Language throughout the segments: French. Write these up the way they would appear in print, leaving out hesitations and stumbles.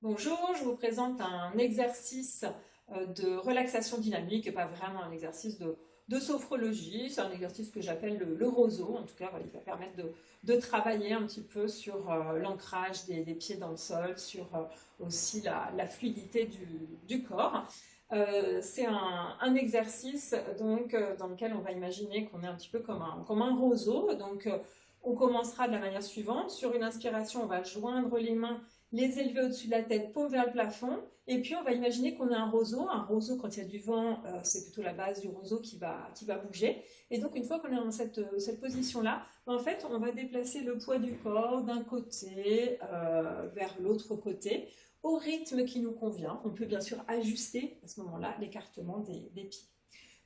Bonjour, je vous présente un exercice de relaxation dynamique et pas vraiment un exercice de sophrologie. C'est un exercice que j'appelle le roseau. En tout cas, voilà, il va permettre de travailler un petit peu sur l'ancrage des pieds dans le sol, sur aussi la fluidité du corps. C'est un exercice donc, dans lequel on va imaginer qu'on est un petit peu comme un roseau. Donc, on commencera de la manière suivante. Sur une inspiration, on va joindre les mains, les élever au-dessus de la tête, paume vers le plafond. Et puis, on va imaginer qu'on a un roseau. Un roseau, quand il y a du vent, c'est plutôt la base du roseau qui va bouger. Et donc, une fois qu'on est dans cette position-là, en fait, on va déplacer le poids du corps d'un côté vers l'autre côté au rythme qui nous convient. On peut bien sûr ajuster à ce moment-là l'écartement des pieds.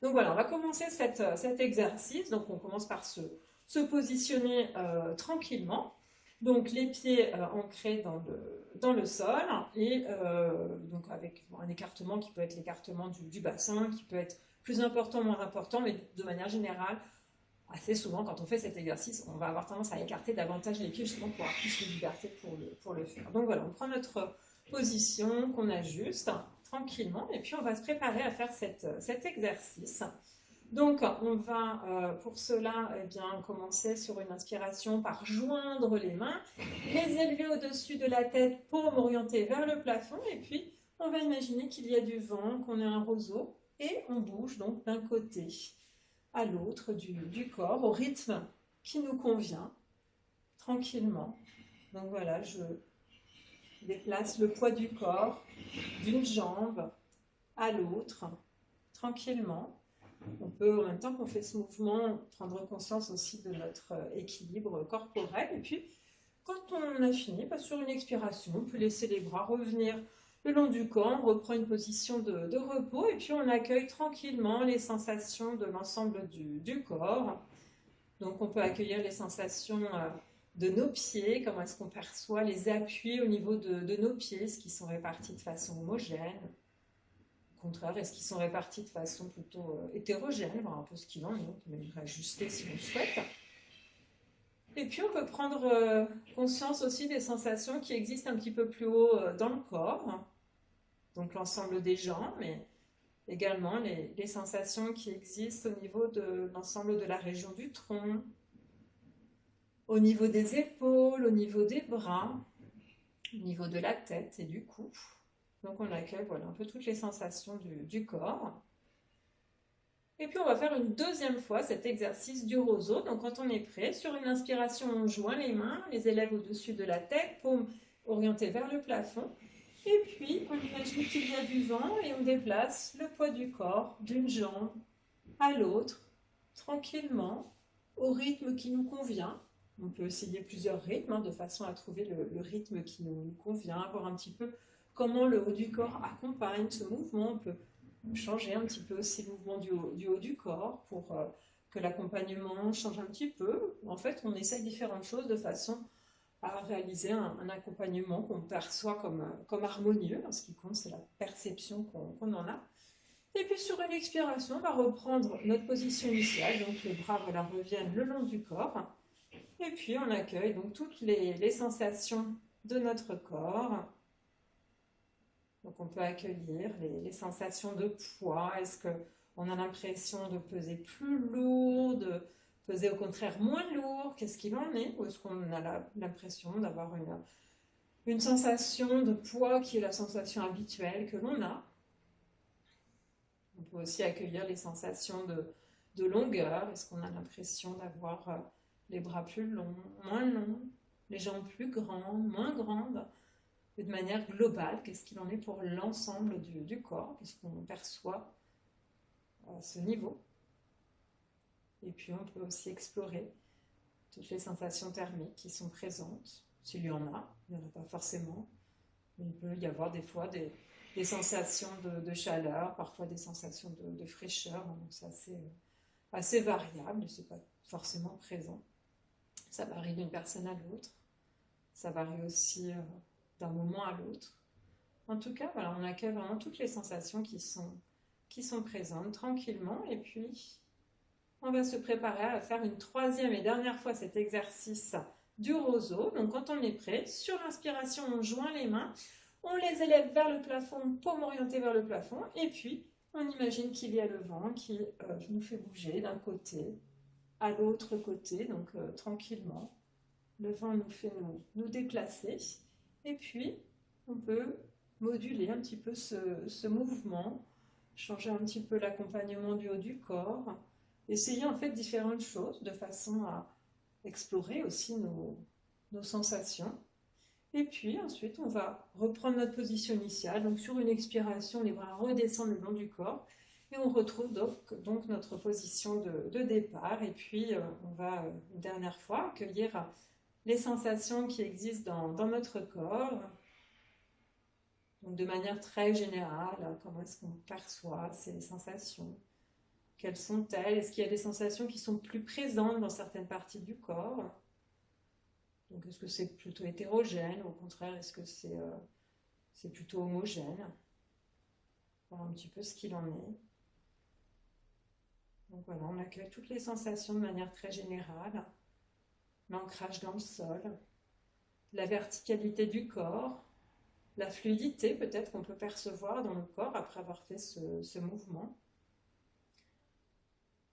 Donc voilà, on va commencer cet exercice. Donc on commence par se positionner tranquillement. Donc les pieds ancrés dans le sol et donc avec un écartement qui peut être l'écartement du bassin, qui peut être plus important, moins important, mais de manière générale, assez souvent quand on fait cet exercice, on va avoir tendance à écarter davantage les pieds justement pour avoir plus de liberté pour le faire. Donc voilà, on prend notre position qu'on ajuste tranquillement et puis on va se préparer à faire cet exercice. Donc, on va pour cela bien, commencer sur une inspiration par joindre les mains, les élever au-dessus de la tête, paume orientée vers le plafond, et puis on va imaginer qu'il y a du vent, qu'on est un roseau, et on bouge donc d'un côté à l'autre du corps au rythme qui nous convient, tranquillement. Donc voilà, je déplace le poids du corps d'une jambe à l'autre, tranquillement. On peut, en même temps qu'on fait ce mouvement, prendre conscience aussi de notre équilibre corporel. Et puis, quand on a fini, sur une expiration, on peut laisser les bras revenir le long du corps, on reprend une position de repos et puis on accueille tranquillement les sensations de l'ensemble du corps. Donc, on peut accueillir les sensations de nos pieds, comment est-ce qu'on perçoit les appuis au niveau de nos pieds, est-ce qu'ils sont répartis de façon homogène. Au contraire, est-ce qu'ils sont répartis de façon plutôt hétérogène, voir un peu ce qu'il en est, on peut même réajuster si on le souhaite. Et puis on peut prendre conscience aussi des sensations qui existent un petit peu plus haut dans le corps, donc l'ensemble des jambes, mais également les sensations qui existent au niveau de l'ensemble de la région du tronc, au niveau des épaules, au niveau des bras, au niveau de la tête et du cou. Donc on accueille voilà, un peu toutes les sensations du corps. Et puis on va faire une deuxième fois cet exercice du roseau. Donc quand on est prêt, sur une inspiration, on joint les mains, les élève au-dessus de la tête, paume orientée vers le plafond. Et puis on imagine qu'il y a du vent et on déplace le poids du corps d'une jambe à l'autre, tranquillement, au rythme qui nous convient. On peut essayer plusieurs rythmes de façon à trouver le rythme qui nous convient, voir un petit peu comment le haut du corps accompagne ce mouvement. On peut changer un petit peu aussi le mouvement du haut du corps pour que l'accompagnement change un petit peu. En fait, on essaye différentes choses de façon à réaliser un accompagnement qu'on perçoit comme harmonieux. Ce qui compte, c'est la perception qu'on en a. Et puis sur une expiration, on va reprendre notre position initiale. Donc les bras voilà, reviennent le long du corps. Et puis on accueille donc toutes les sensations de notre corps. Donc on peut accueillir les sensations de poids. Est-ce qu'on a l'impression de peser plus lourd, de peser au contraire moins lourd? Qu'est-ce qu'il en est? Ou est-ce qu'on a l'impression d'avoir une sensation de poids qui est la sensation habituelle que l'on a? On peut aussi accueillir les sensations de longueur. Est-ce qu'on a l'impression d'avoir les bras plus longs, moins longs, les jambes plus grandes, moins grandes? De manière globale, qu'est-ce qu'il en est pour l'ensemble du corps, qu'est-ce qu'on perçoit à ce niveau. Et puis on peut aussi explorer toutes les sensations thermiques qui sont présentes, s'il y en a, il n'y en a pas forcément, mais il peut y avoir des fois des sensations de chaleur, parfois des sensations de fraîcheur, donc c'est assez variable, c'est pas forcément présent. Ça varie d'une personne à l'autre, ça varie aussi d'un moment à l'autre. En tout cas, voilà, on accueille vraiment toutes les sensations qui sont présentes tranquillement. Et puis, on va se préparer à faire une troisième et dernière fois cet exercice du roseau. Donc, quand on est prêt, sur l'inspiration, on joint les mains, On les élève vers le plafond, paume orientée vers le plafond, et puis on imagine qu'il y a le vent qui nous fait bouger d'un côté à l'autre côté, donc tranquillement. Le vent nous fait nous déplacer, et puis on peut moduler un petit peu ce mouvement, changer un petit peu l'accompagnement du haut du corps, essayer en fait différentes choses de façon à explorer aussi nos sensations. Et puis ensuite, on va reprendre notre position initiale. Donc sur une expiration, les bras redescendent le long du corps et on retrouve donc notre position de départ. Et puis on va une dernière fois accueillir les sensations qui existent dans notre corps. Donc de manière très générale, comment est-ce qu'on perçoit ces sensations? Quelles sont-elles? Est-ce qu'il y a des sensations qui sont plus présentes dans certaines parties du corps? Donc est-ce que c'est plutôt hétérogène? Au contraire, est-ce que c'est plutôt homogène? Voir un petit peu ce qu'il en est. Donc voilà, on accueille toutes les sensations de manière très générale. L'ancrage dans le sol, la verticalité du corps, la fluidité peut-être qu'on peut percevoir dans le corps après avoir fait ce mouvement.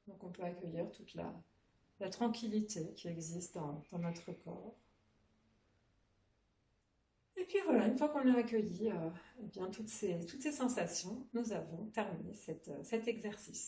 Donc on peut accueillir toute la tranquillité qui existe dans notre corps. Et puis voilà, une fois qu'on a accueilli eh bien, toutes ces sensations, nous avons terminé cet exercice.